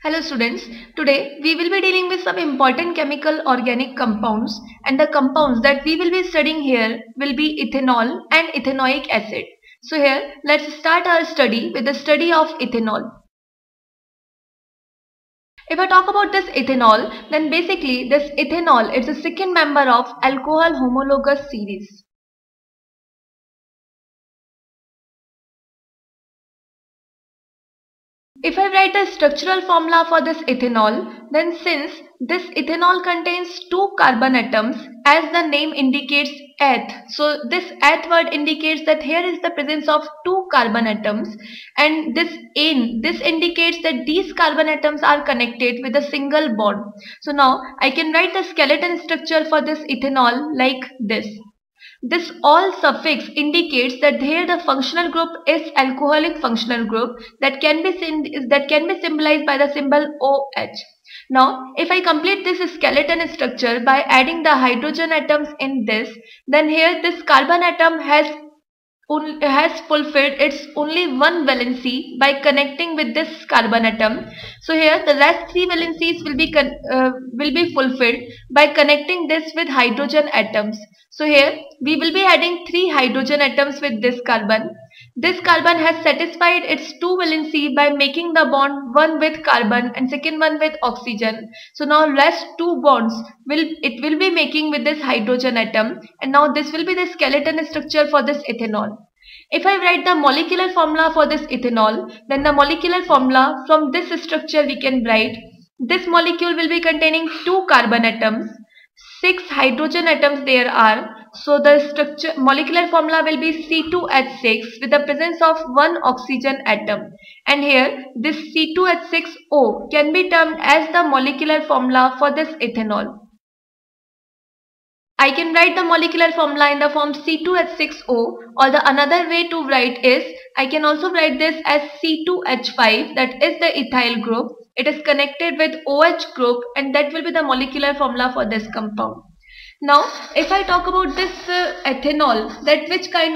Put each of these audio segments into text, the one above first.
Hello students, today we will be dealing with some important chemical organic compounds, and the compounds that we will be studying here will be ethanol and ethanoic acid. So here let's start our study with the study of ethanol. If I talk about this ethanol, then basically this ethanol is the second member of alcohol homologous series. If I write the structural formula for this ethanol, then since this ethanol contains two carbon atoms, as the name indicates eth, so this eth word indicates that here is the presence of two carbon atoms, and this indicates that these carbon atoms are connected with a single bond. So now I can write the skeleton structure for this ethanol like this. This all suffix indicates that here the functional group is alcoholic functional group that can be symbolized by the symbol OH. Now, if I complete this skeleton structure by adding the hydrogen atoms in this, then here this carbon atom has fulfilled its only one valency by connecting with this carbon atom. So here the last three valencies will be fulfilled by connecting this with hydrogen atoms. So here we will be adding three hydrogen atoms with this carbon. This carbon has satisfied its two valency by making the bond one with carbon and second one with oxygen. So now last two bonds it will be making with this hydrogen atom, and now this will be the skeleton structure for this ethanol. If I write the molecular formula for this ethanol, then the molecular formula from this structure we can write this molecule will be containing two carbon atoms, 6 hydrogen atoms there are. So the molecular formula will be C2H6 with the presence of one oxygen atom, and here this C2H6O can be termed as the molecular formula for this ethanol. I can write the molecular formula in the form C2H6O, or the another way to write is I can also write this as C2H5, that is the ethyl group. It is connected with OH group, and that will be the molecular formula for this compound. Now, if I talk about this ethanol, that which kind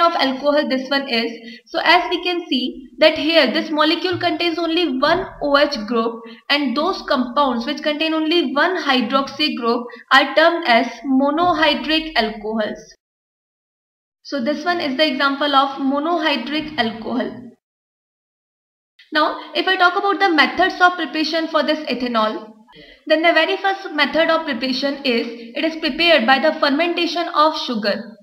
of alcohol this one is. So as we can see that here this molecule contains only one OH group, and those compounds which contain only one hydroxy group are termed as monohydric alcohols. So this one is the example of monohydric alcohol. Now, if I talk about the methods of preparation for this ethanol, then the very first method of preparation is it is prepared by the fermentation of sugar.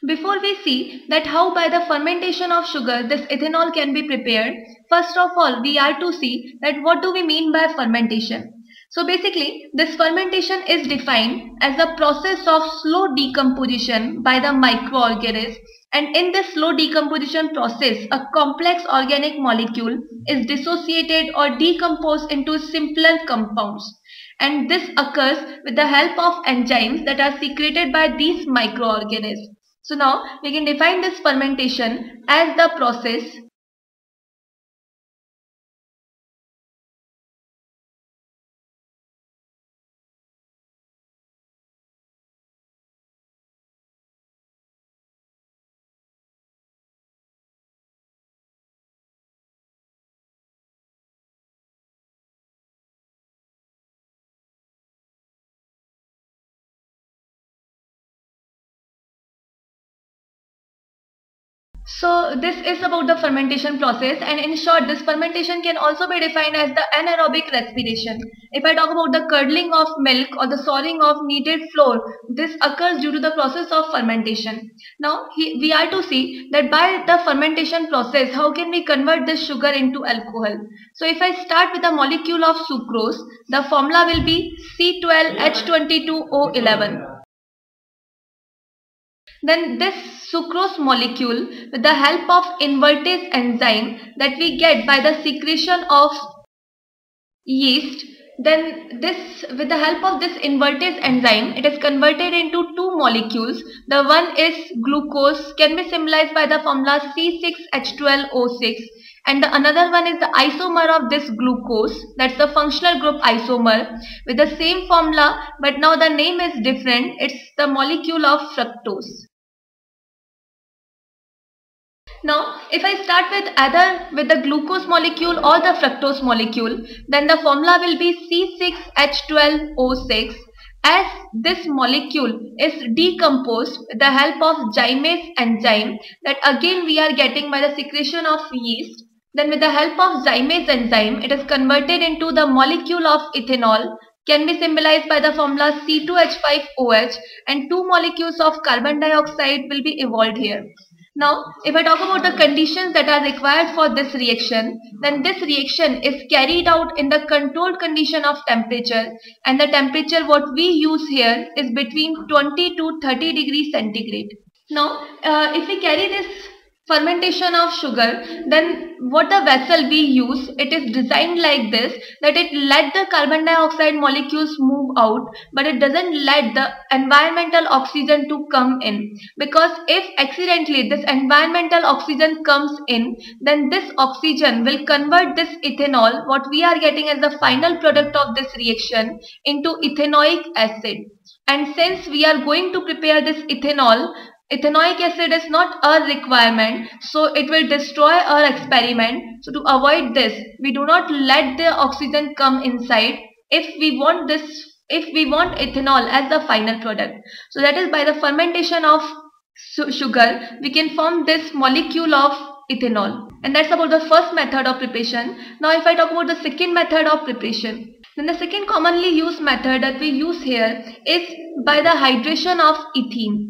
Before we see that how by the fermentation of sugar this ethanol can be prepared, first of all we are to see that what do we mean by fermentation. So basically this fermentation is defined as a process of slow decomposition by the microorganisms, and in this slow decomposition process a complex organic molecule is dissociated or decomposed into simpler compounds, and this occurs with the help of enzymes that are secreted by these microorganisms. So now we can define this fermentation as the process So this is about the fermentation process, and in short this fermentation can also be defined as the anaerobic respiration. If I talk about the curdling of milk or the souring of kneaded flour, this occurs due to the process of fermentation. Now we are to see that by the fermentation process how can we convert this sugar into alcohol. So if I start with the molecule of sucrose, the formula will be C12H22O11. Then this sucrose molecule, with the help of invertase enzyme that we get by the secretion of yeast, then this with the help of this invertase enzyme it is converted into two molecules. The one is glucose, can be symbolized by the formula C6H12O6, and the another one is the isomer of this glucose, that's the functional group isomer with the same formula, but now the name is different. It's the molecule of fructose. Now, if I start with either with the glucose molecule or the fructose molecule, then the formula will be C6H12O6. As this molecule is decomposed with the help of gymase enzyme that again we are getting by the secretion of yeast, then with the help of gymase enzyme it is converted into the molecule of ethanol, can be symbolized by the formula C2H5OH, and two molecules of carbon dioxide will be evolved here. Now, if I talk about the conditions that are required for this reaction, then this reaction is carried out in the controlled condition of temperature, and the temperature what we use here is between 20 to 30 degrees centigrade. Now, if we carry this fermentation of sugar, then what the vessel we use, it is designed like this, that it let the carbon dioxide molecules move out, but it doesn't let the environmental oxygen to come in, because if accidentally this environmental oxygen comes in, then this oxygen will convert this ethanol, what we are getting as the final product of this reaction, into ethanoic acid. And since we are going to prepare this ethanol, ethanoic acid is not a requirement, so it will destroy our experiment. So to avoid this, we do not let the oxygen come inside if we want ethanol as the final product. So that is by the fermentation of sugar, we can form this molecule of ethanol. And that's about the first method of preparation. Now if I talk about the second method of preparation, then the second commonly used method that we use here is by the hydration of ethene.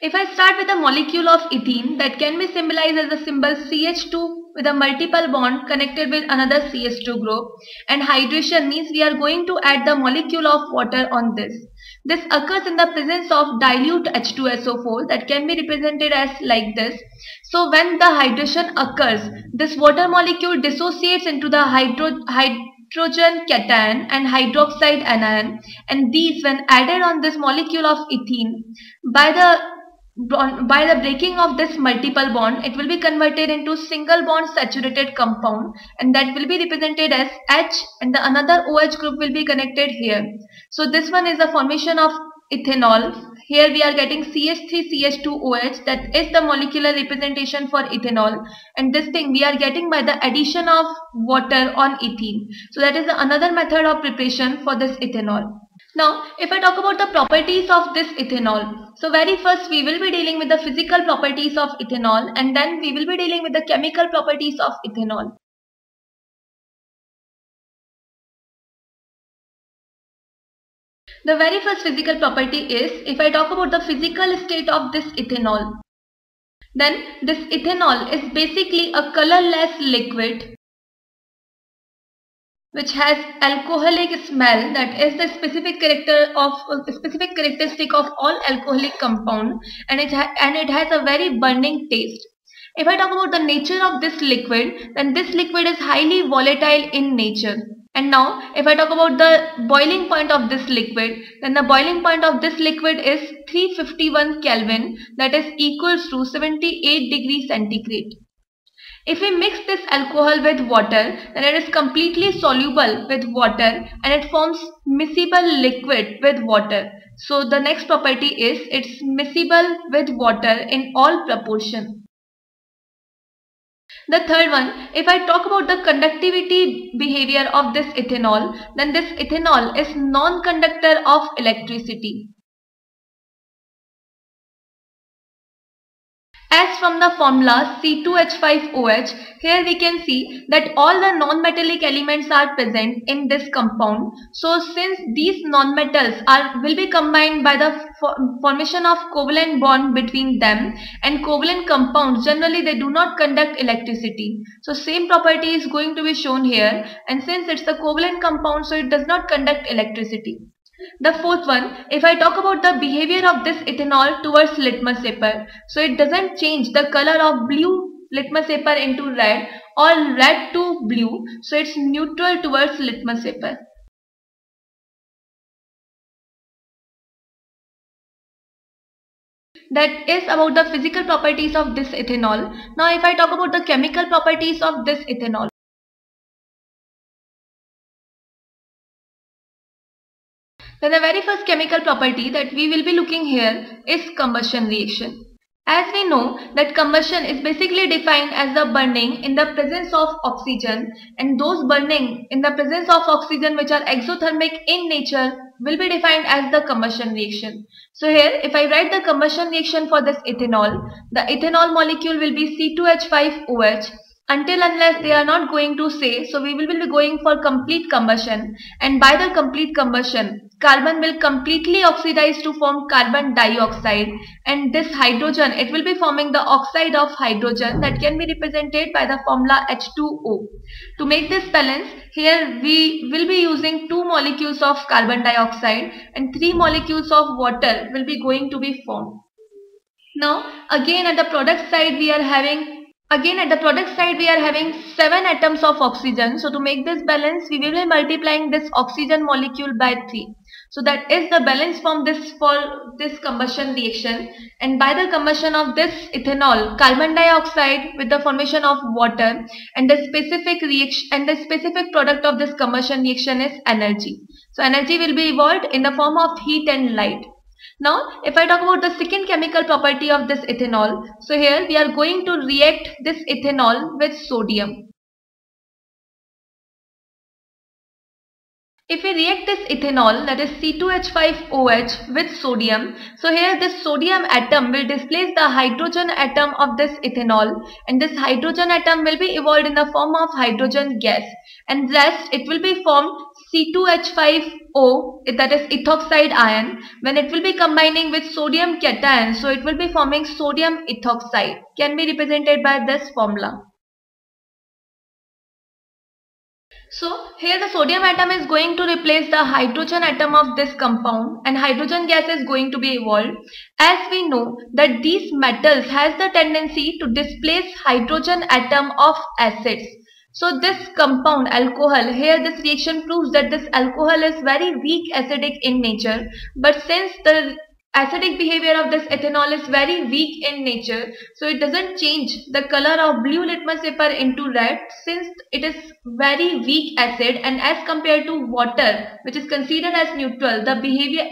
If I start with a molecule of ethene, that can be symbolized as the symbol CH2 with a multiple bond connected with another CH2 group, and hydration means we are going to add the molecule of water on this. This occurs in the presence of dilute H2SO4 that can be represented as like this. So when the hydration occurs, this water molecule dissociates into the hydrogen cation and hydroxide anion, and these when added on this molecule of ethene, by the breaking of this multiple bond, it will be converted into single bond saturated compound, and that will be represented as H, and the another OH group will be connected here. So this one is the formation of ethanol. Here we are getting CH3CH2OH, that is the molecular representation for ethanol, and this thing we are getting by the addition of water on ethene. So that is another method of preparation for this ethanol. Now, if I talk about the properties of this ethanol, so very first we will be dealing with the physical properties of ethanol, and then we will be dealing with the chemical properties of ethanol. The very first physical property is, if I talk about the physical state of this ethanol, then this ethanol is basically a colorless liquid which has alcoholic smell, that is the specific characteristic of all alcoholic compound, and it has a very burning taste. If I talk about the nature of this liquid, then this liquid is highly volatile in nature. And now if I talk about the boiling point of this liquid, then the boiling point of this liquid is 351 Kelvin, that is equals to 78 degrees centigrade. If we mix this alcohol with water, then it is completely soluble with water and it forms miscible liquid with water. So the next property is it's miscible with water in all proportion. The third one, if I talk about the conductivity behavior of this ethanol, then this ethanol is non-conductor of electricity. As from the formula C2H5OH, here we can see that all the non-metallic elements are present in this compound. So since these non-metals will be combined by the formation of covalent bond between them, and covalent compounds generally they do not conduct electricity. So same property is going to be shown here, and since it's a covalent compound, so it does not conduct electricity. The fourth one, if I talk about the behavior of this ethanol towards litmus paper, so it doesn't change the color of blue litmus paper into red or red to blue, so it's neutral towards litmus paper. That is about the physical properties of this ethanol. Now if I talk about the chemical properties of this ethanol. Then the very first chemical property that we will be looking here is combustion reaction. As we know that combustion is basically defined as the burning in the presence of oxygen, and those burning in the presence of oxygen which are exothermic in nature will be defined as the combustion reaction. So here if I write the combustion reaction for this ethanol, the ethanol molecule will be C2H5OH until unless they are not going to say, so we will be going for complete combustion, and by the complete combustion carbon will completely oxidize to form carbon dioxide, and this hydrogen, it will be forming the oxide of hydrogen that can be represented by the formula H2O. To make this balance, here we will be using 2 molecules of carbon dioxide and 3 molecules of water will be going to be formed. Now again at the product side we are having 7 atoms of oxygen. So to make this balance, we will be multiplying this oxygen molecule by 3. So that is the balance for this combustion reaction. And by the combustion of this ethanol, carbon dioxide with the formation of water, and the specific reaction and the specific product of this combustion reaction is energy. So energy will be evolved in the form of heat and light. Now, if I talk about the second chemical property of this ethanol, so here we are going to react this ethanol with sodium. If we react this ethanol, that is C2H5OH with sodium, so here this sodium atom will displace the hydrogen atom of this ethanol, and this hydrogen atom will be evolved in the form of hydrogen gas, and rest it will be formed C2H5O, that is ethoxide ion, when it will be combining with sodium cation, so it will be forming sodium ethoxide, can be represented by this formula. So here the sodium atom is going to replace the hydrogen atom of this compound, and hydrogen gas is going to be evolved. As we know that these metals has the tendency to displace hydrogen atom of acids. So this compound alcohol, here this reaction proves that this alcohol is very weak acidic in nature, but since the acidic behavior of this ethanol is very weak in nature, so it doesn't change the color of blue litmus paper into red, since it is very weak acid, and as compared to water which is considered as neutral, the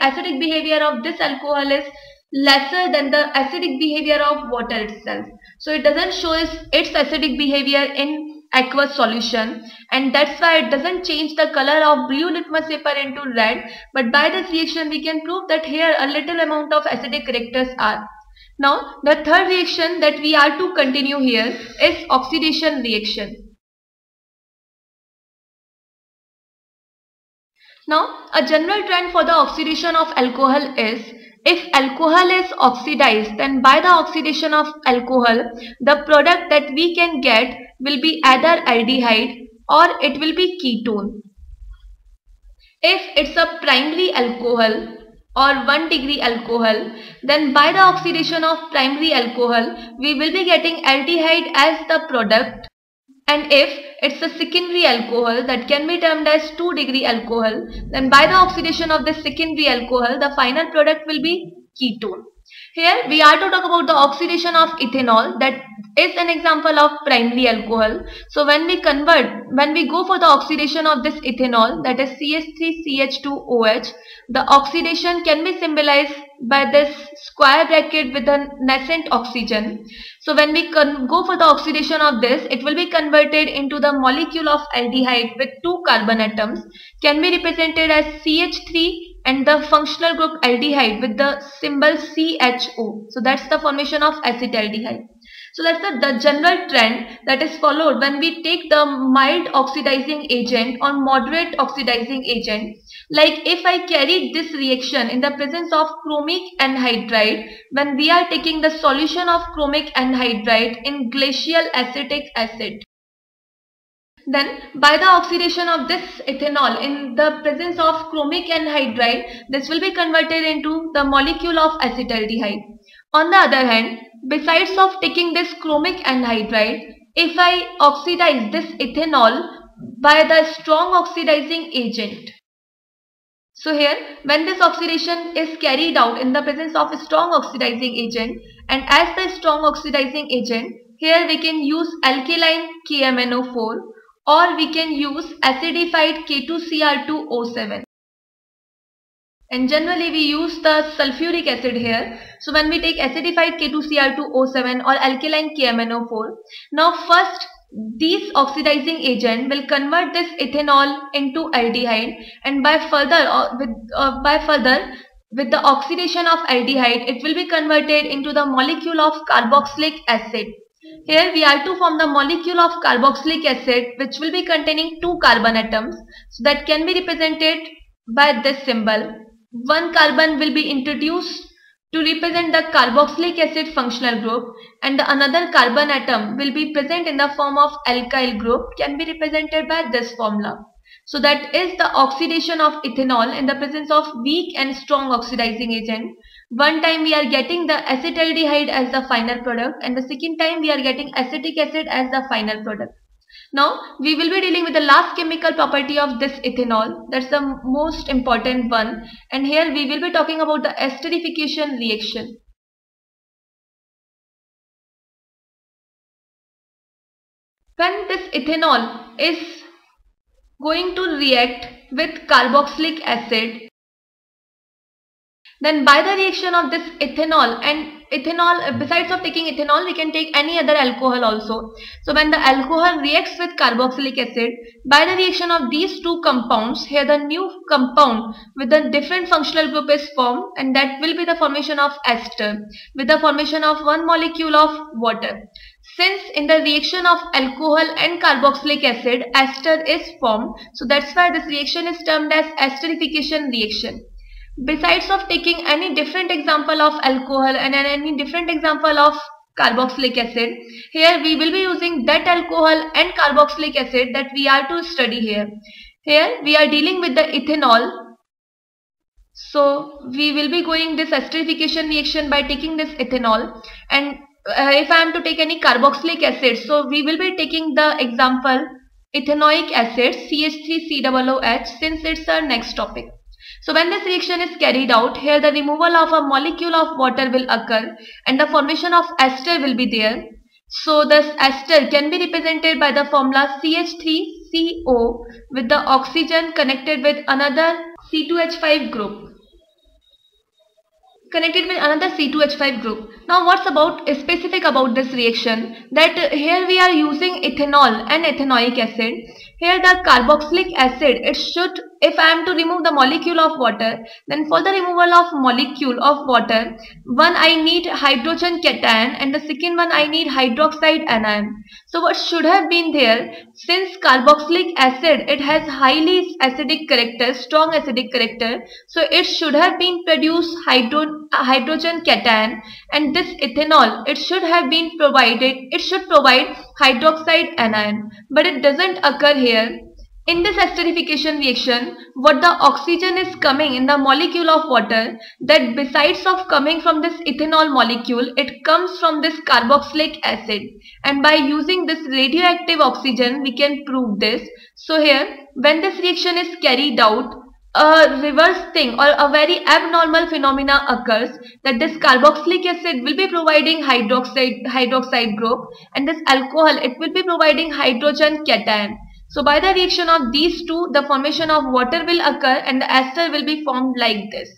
acidic behavior of this alcohol is lesser than the acidic behavior of water itself. So it doesn't show its acidic behavior in aqueous solution, and that's why it doesn't change the color of blue litmus paper into red, but by this reaction we can prove that here a little amount of acidic characters are. Now the third reaction that we are to continue here is oxidation reaction. Now a general trend for the oxidation of alcohol is, if alcohol is oxidized, then by the oxidation of alcohol, the product that we can get will be either aldehyde or it will be ketone. If it's a primary alcohol or 1 degree alcohol, then by the oxidation of primary alcohol, we will be getting aldehyde as the product. And if it's a secondary alcohol that can be termed as 2 degree alcohol, then by the oxidation of this secondary alcohol, the final product will be ketone. Here we are to talk about the oxidation of ethanol, that is an example of primary alcohol. So when we go for the oxidation of this ethanol, that is CH3CH2OH, the oxidation can be symbolized by this square bracket with a nascent oxygen. So when we go for the oxidation of this, it will be converted into the molecule of aldehyde with 2 carbon atoms, can be represented as CH3 and the functional group aldehyde with the symbol CHO. So that's the formation of acetaldehyde. So that's the general trend that is followed when we take the mild oxidizing agent or moderate oxidizing agent. Like if I carry this reaction in the presence of chromic anhydride, when we are taking the solution of chromic anhydride in glacial acetic acid, then by the oxidation of this ethanol in the presence of chromic anhydride, this will be converted into the molecule of acetaldehyde. On the other hand, besides of taking this chromic anhydride, if I oxidize this ethanol by the strong oxidizing agent, so here when this oxidation is carried out in the presence of a strong oxidizing agent, and as the strong oxidizing agent, here we can use alkaline KMnO4 or we can use acidified K2Cr2O7. and generally we use the sulfuric acid here. So when we take acidified K2Cr2O7 or alkaline KMnO4, now first these oxidizing agent will convert this ethanol into aldehyde, and by further with the oxidation of aldehyde, it will be converted into the molecule of carboxylic acid. Here we are to form the molecule of carboxylic acid, which will be containing 2 carbon atoms, so that can be represented by this symbol. One carbon will be introduced to represent the carboxylic acid functional group, and the another carbon atom will be present in the form of alkyl group, can be represented by this formula. So that is the oxidation of ethanol in the presence of weak and strong oxidizing agent. One time we are getting the acetaldehyde as the final product, and the second time we are getting acetic acid as the final product. Now we will be dealing with the last chemical property of this ethanol, that's the most important one, and here we will be talking about the esterification reaction. When this ethanol is going to react with carboxylic acid, then by the reaction of this ethanol, and ethanol, besides of taking ethanol, we can take any other alcohol also. So when the alcohol reacts with carboxylic acid, by the reaction of these two compounds, here the new compound with a different functional group is formed, and that will be the formation of ester with the formation of one molecule of water. Since in the reaction of alcohol and carboxylic acid, ester is formed, so that's why this reaction is termed as esterification reaction. Besides of taking any different example of alcohol and any different example of carboxylic acid, here we will be using that alcohol and carboxylic acid that we are to study here. Here we are dealing with the ethanol. So we will be going this esterification reaction by taking this ethanol, and if I am to take any carboxylic acid, so we will be taking the example ethanoic acid CH3COOH, since it's our next topic. So when this reaction is carried out, here the removal of a molecule of water will occur and the formation of ester will be there. So this ester can be represented by the formula CH3CO with the oxygen connected with another C2H5 group. Now what's about specific about this reaction, that here we are using ethanol and ethanoic acid. Here the carboxylic acid, it should, if I am to remove the molecule of water, then for the removal of molecule of water, one I need hydrogen cation and the second one I need hydroxide anion. So what should have been there, since carboxylic acid, it has highly acidic character, strong acidic character, so it should have been produced hydrogen cation, and this ethanol, it should have been provided, it should provide hydroxide anion, but it doesn't occur here. In this esterification reaction, what the oxygen is coming in the molecule of water, that besides of coming from this ethanol molecule, it comes from this carboxylic acid, and by using this radioactive oxygen we can prove this. So here when this reaction is carried out, a reverse thing or a very abnormal phenomena occurs, that this carboxylic acid will be providing hydroxide group, and this alcohol, it will be providing hydrogen cation. So by the reaction of these two, the formation of water will occur and the ester will be formed like this.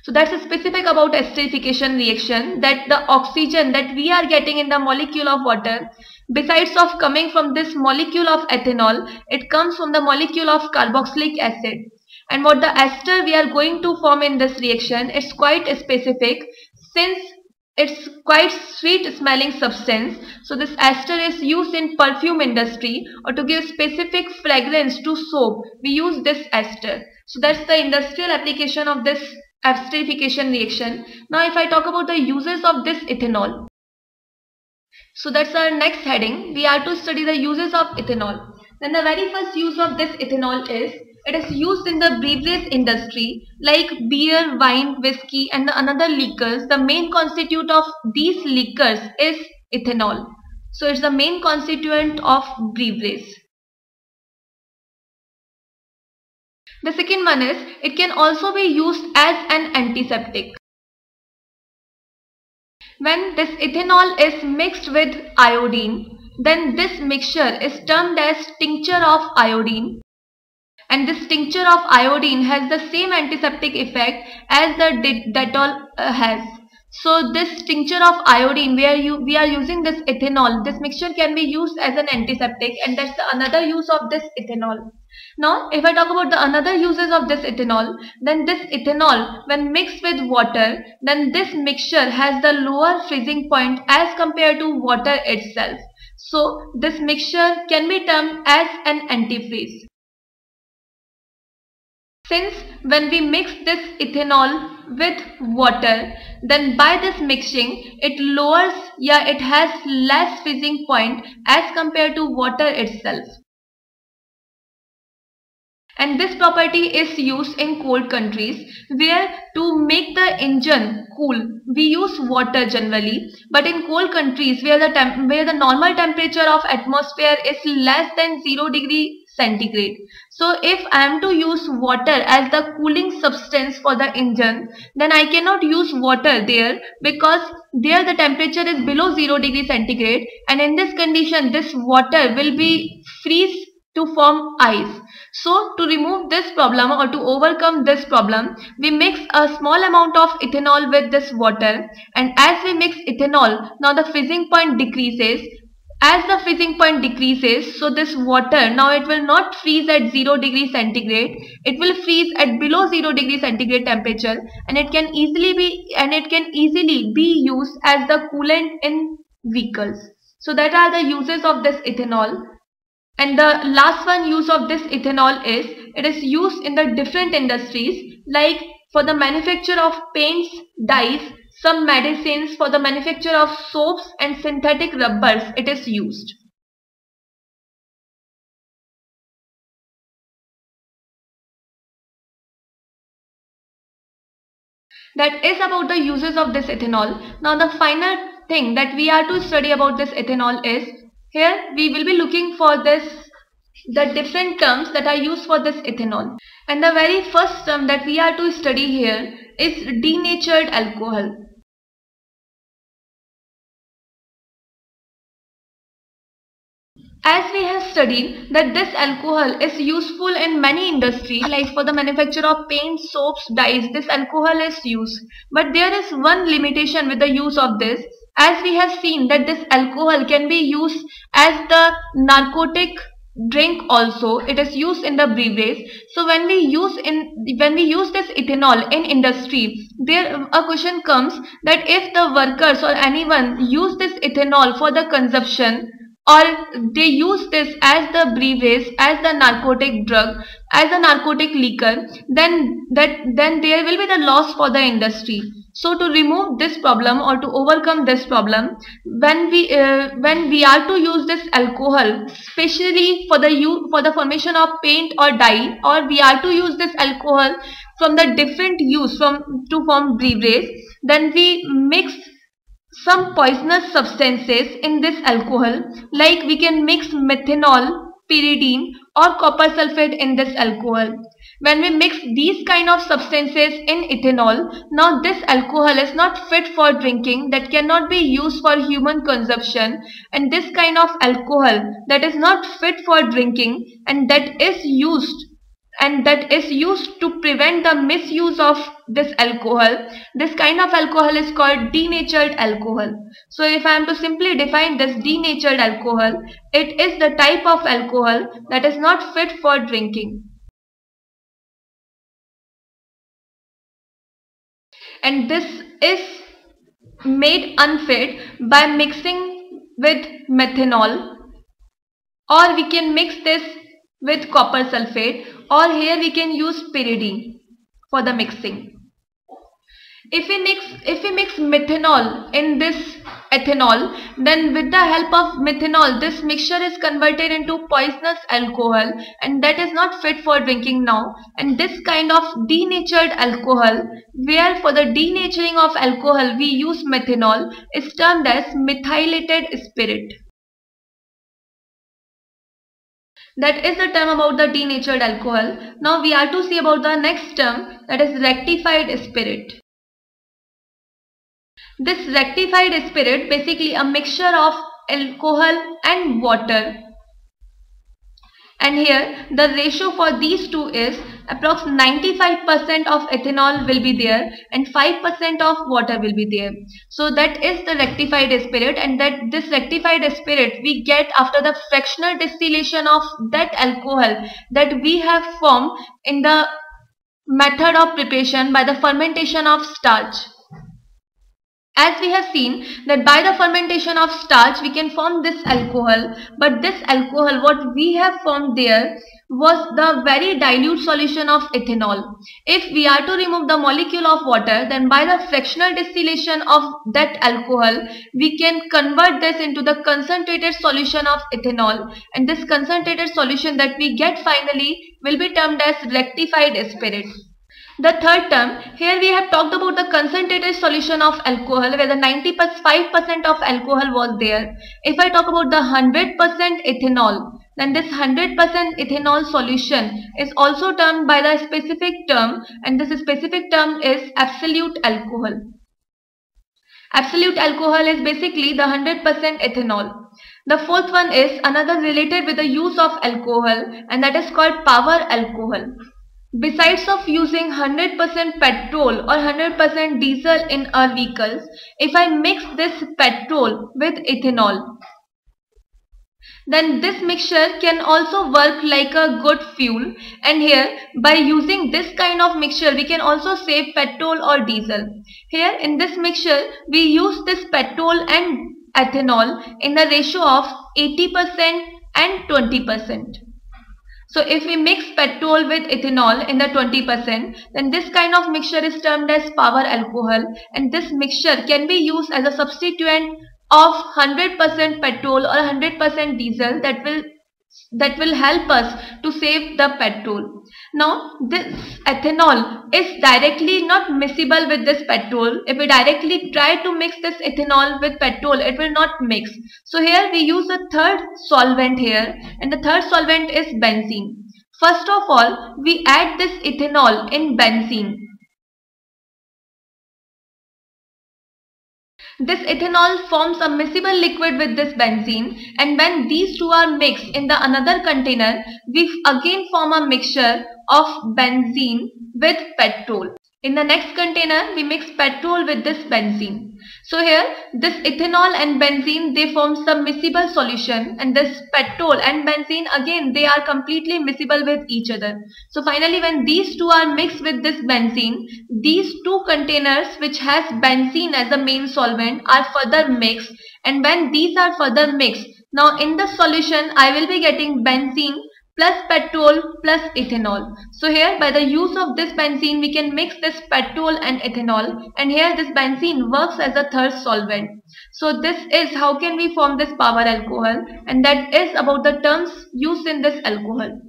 So that's specific about esterification reaction, that the oxygen that we are getting in the molecule of water, besides of coming from this molecule of ethanol, it comes from the molecule of carboxylic acid. And what the ester we are going to form in this reaction, it's quite specific, since it's quite sweet smelling substance. So this ester is used in perfume industry, or to give specific fragrance to soap, we use this ester. So that's the industrial application of this esterification reaction. Now if I talk about the uses of this ethanol, so that's our next heading. We are to study the uses of ethanol. Then the very first use of this ethanol is, it is used in the beverages industry like beer, wine, whiskey and the another liquors. The main constituent of these liquors is ethanol. So it's the main constituent of beverages. The second one is, it can also be used as an antiseptic. When this ethanol is mixed with iodine, then this mixture is termed as tincture of iodine. and this tincture of iodine has the same antiseptic effect as the Dettol has. So this tincture of iodine, where we are using this ethanol, this mixture can be used as an antiseptic, and that's another use of this ethanol. Now if I talk about the another uses of this ethanol, then this ethanol when mixed with water, then this mixture has the lower freezing point as compared to water itself. So this mixture can be termed as an antifreeze. Since when we mix this ethanol with water, then by this mixing it lowers, it has less freezing point as compared to water itself. And this property is used in cold countries, where to make the engine cool we use water generally, but in cold countries where the normal temperature of atmosphere is less than 0° centigrade. So if I am to use water as the cooling substance for the engine, then I cannot use water there, because there the temperature is below 0° centigrade, and in this condition this water will be freeze to form ice. So to remove this problem or to overcome this problem, we mix a small amount of ethanol with this water, and as we mix ethanol, now the freezing point decreases. As the freezing point decreases, so this water now it will not freeze at 0° centigrade, it will freeze at below 0° centigrade temperature, and it can easily be used as the coolant in vehicles. So that are the uses of this ethanol. And the last one use of this ethanol is, it is used in the different industries, like for the manufacture of paints, dyes, some medicines, for the manufacture of soaps and synthetic rubbers it is used. That is about the uses of this ethanol. Now the final thing that we are to study about this ethanol is, here we will be looking for the different terms that are used for this ethanol. And the very first term that we are to study here is denatured alcohol. As we have studied that this alcohol is useful in many industries, like for the manufacture of paint, soaps, dyes, this alcohol is used. But there is one limitation with the use of this, as we have seen that this alcohol can be used as the narcotic drink also. It is used in the beverage. So when we use this ethanol in industry, there a question comes that if the workers or anyone use this ethanol for the consumption, or they use this as the beverage, as the narcotic drug, as a narcotic liquor, then there will be the loss for the industry. So to remove this problem or to overcome this problem, when we are to use this alcohol, especially for the formation of paint or dye, or we are to use this alcohol from the different use to form beverage, then we mix some poisonous substances in this alcohol, like we can mix methanol, pyridine or copper sulfate in this alcohol. When we mix these kind of substances in ethanol, now this alcohol is not fit for drinking, that cannot be used for human consumption, and this kind of alcohol that is not fit for drinking and that is used to prevent the misuse of this alcohol, this kind of alcohol is called denatured alcohol. So if I am to simply define this denatured alcohol, it is the type of alcohol that is not fit for drinking. And this is made unfit by mixing with methanol, or we can mix this with copper sulfate, or here we can use pyridine for the mixing. If we mix methanol in this ethanol, then with the help of methanol, this mixture is converted into poisonous alcohol, and that is not fit for drinking now. And this kind of denatured alcohol, where for the denaturing of alcohol we use methanol, is termed as methylated spirit. That is the term about the denatured alcohol. Now we are to see about the next term, that is rectified spirit. This rectified spirit, basically a mixture of alcohol and water. and here the ratio for these two is approx 95% of ethanol will be there and 5% of water will be there. So that is the rectified spirit, and that this rectified spirit we get after the fractional distillation of that alcohol that we have formed in the method of preparation by the fermentation of starch. As we have seen that by the fermentation of starch we can form this alcohol, but this alcohol what we have formed there was the very dilute solution of ethanol. If we are to remove the molecule of water, then by the fractional distillation of that alcohol we can convert this into the concentrated solution of ethanol, and this concentrated solution that we get finally will be termed as rectified spirit. The third term, here we have talked about the concentrated solution of alcohol where the 95% of alcohol was there. If I talk about the 100% ethanol, then this 100% ethanol solution is also termed by the specific term, and this specific term is absolute alcohol. Absolute alcohol is basically the 100% ethanol. The fourth one is another related with the use of alcohol, and that is called power alcohol. Besides of using 100% petrol or 100% diesel in our vehicles, if I mix this petrol with ethanol, then this mixture can also work like a good fuel, and here by using this kind of mixture we can also save petrol or diesel. Here in this mixture we use this petrol and ethanol in the ratio of 80% and 20%. So if we mix petrol with ethanol in the 20%, then this kind of mixture is termed as power alcohol, and this mixture can be used as a substituent of 100% petrol or 100% diesel that will help us to save the petrol. Now this ethanol is directly not miscible with this petrol. If we directly try to mix this ethanol with petrol, it will not mix. So here we use a third solvent here, and the third solvent is benzene. First of all, we add this ethanol in benzene. This ethanol forms a miscible liquid with this benzene, and when these two are mixed in the another container, we again form a mixture of benzene with petrol. In the next container, we mix petrol with this benzene. So here, this ethanol and benzene, they form some miscible solution, and this petrol and benzene again, they are completely miscible with each other. So finally, when these two are mixed with this benzene, these two containers which has benzene as the main solvent are further mixed, and when these are further mixed, now in the solution I will be getting benzene plus petrol plus ethanol. So here by the use of this benzene we can mix this petrol and ethanol, and here this benzene works as a third solvent. So this is how can we form this power alcohol, and that is about the terms used in this alcohol.